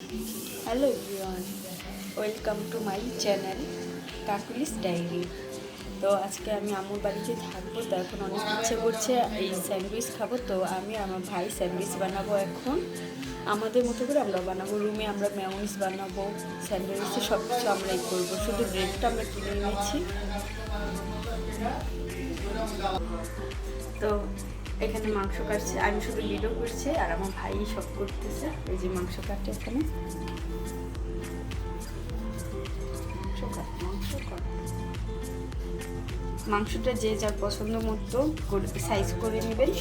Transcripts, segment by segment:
Hello everyone, welcome to my channel Kakuli's diary. তো আজকে আমি আম্মুর বাড়িতে থাকবো, তো এখন অনেক ইচ্ছে করছে এই স্যান্ডউইচ খাবো। তো আমি আমার ভাই স্যান্ডউইচ বানাবো। এখন আমাদের মতো করে আমরা বানাবো, রুমে আমরা মেয়োনিজ বানাবো, স্যান্ডউইচে সব কিছু আমরাই করবো, শুধু ব্রেডটা আমরা কিনে এনেছি। তো এখানে মাংস কাটছে, আমি শুধু ভিডিও করছি আর আমার ভাই সব করতেছে। এই যে মাংস কাটে, এখানে মাংসটা যে যার পছন্দ মতো সাইজ করে নেবেন।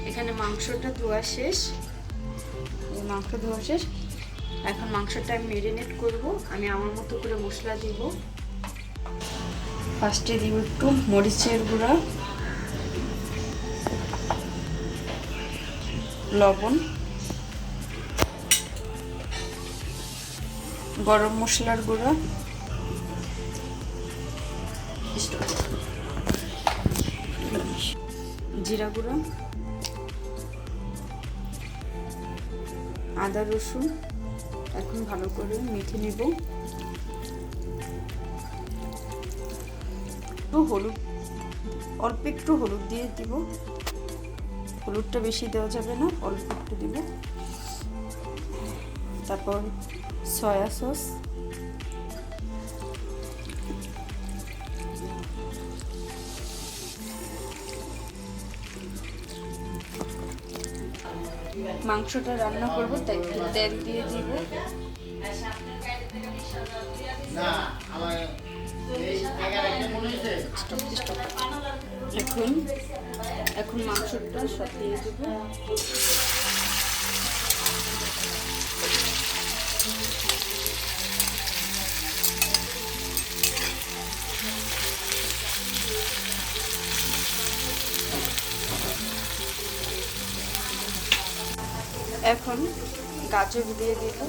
এখানে মাংসটা ধোয়া শেষ, মাংস ধোয়া শেষ। এখন মাংসটা আমি ম্যারিনেট করব। আমি আমার মতো করে মশলা দিব। ফার্স্টে দিব একটু মরিচের গুঁড়া, লবণ, গরম মশলার গুঁড়া, জিরা গুঁড়া, আদা রসুন। এখন ভালো করে মেখে নেব। হলুদ, অল্প একটু হলুদ দিয়ে দিব। হলুদটা বেশি দেওয়া যাবে না, অল্প একটু দিব। তারপর সয়া সস, মাংসটা রান্না করব তাই তেল দিয়ে দিব। এখন মাংসটা সব দিয়ে দেব। এখন গাজর দিয়ে দিব।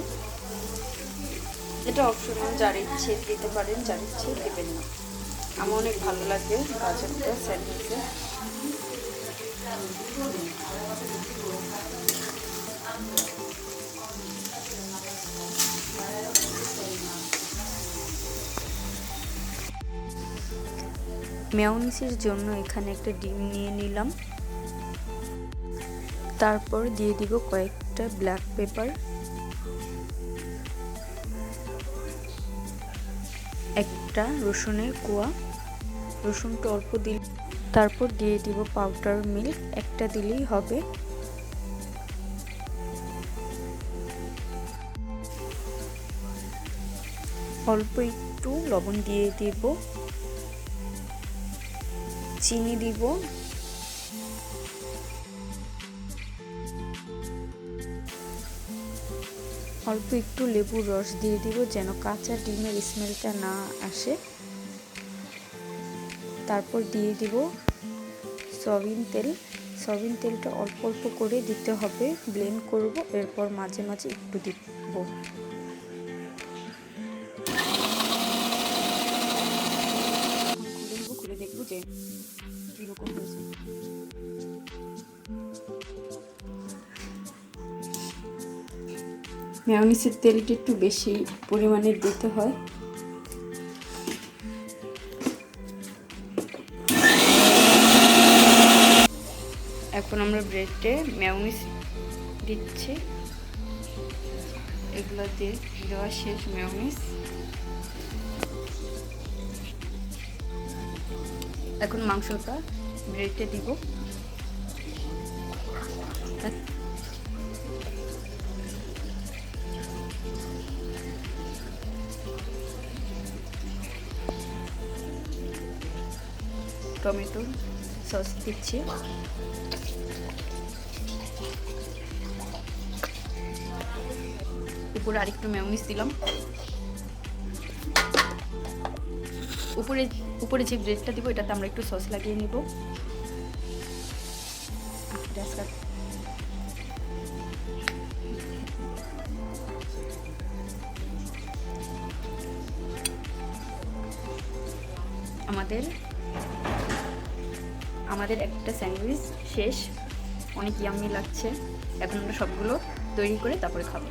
এটা অপশনাল, যার ইচ্ছে দিতে পারেন, যার ইচ্ছে দেবেন না। আমার অনেক ভালো লাগে গাজরটা স্যান্ডউইচে। মেয়োনিজের জন্য এখানে একটা ডিম নিয়ে নিলাম। তারপর দিয়ে দিব কয়েকটা ব্ল্যাক পেপার, একটা রসুনের কোয়া, রসুনটা অল্প দিল। তারপর দিয়ে দিব পাউডার মিল্ক, একটা দিলেই হবে। অল্প একটু লবণ দিয়ে দিব, চিনি দিব, অল্প একটু লেবুর রস দিয়ে দিব যেন কাঁচা ডিমের স্মেলটা না আসে। তারপর দিয়ে দিব সয়াবিন তেল। সয়াবিন তেলটা অল্প অল্প করে দিতে হবে, ব্লেন্ড করব, এরপর মাঝে মাঝে একটু দিব। খুলে দেখব যে কিরকম হয়েছে। মেয়োনিজের তেলটা একটু বেশি পরিমাণে দিতে হয়। এখন আমরা ব্রেডে মেয়োনিজ দিচ্ছি। এগুলো দিয়ে দেওয়া শেষ মেয়োনিজ। এখন মাংসটা ব্রেডে দিব। টমেটো সস দিচ্ছি। উপরে আরেকটু মেয়োনিজ দিলাম। উপরে যে ব্রেডটা দিব এটাতে আমরা একটু সস লাগিয়ে নিব। আমাদের একটা স্যান্ডউইচ শেষ। অনেক ইয়াম্মি লাগছে। এখন আমরা সবগুলো তৈরি করে তারপরে খাবো।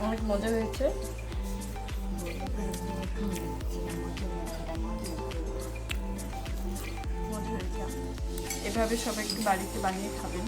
অনেক মজা হয়েছে। মজা হয়েছে। এভাবে সবাই একটু বাড়িতে বানিয়ে খাবেন।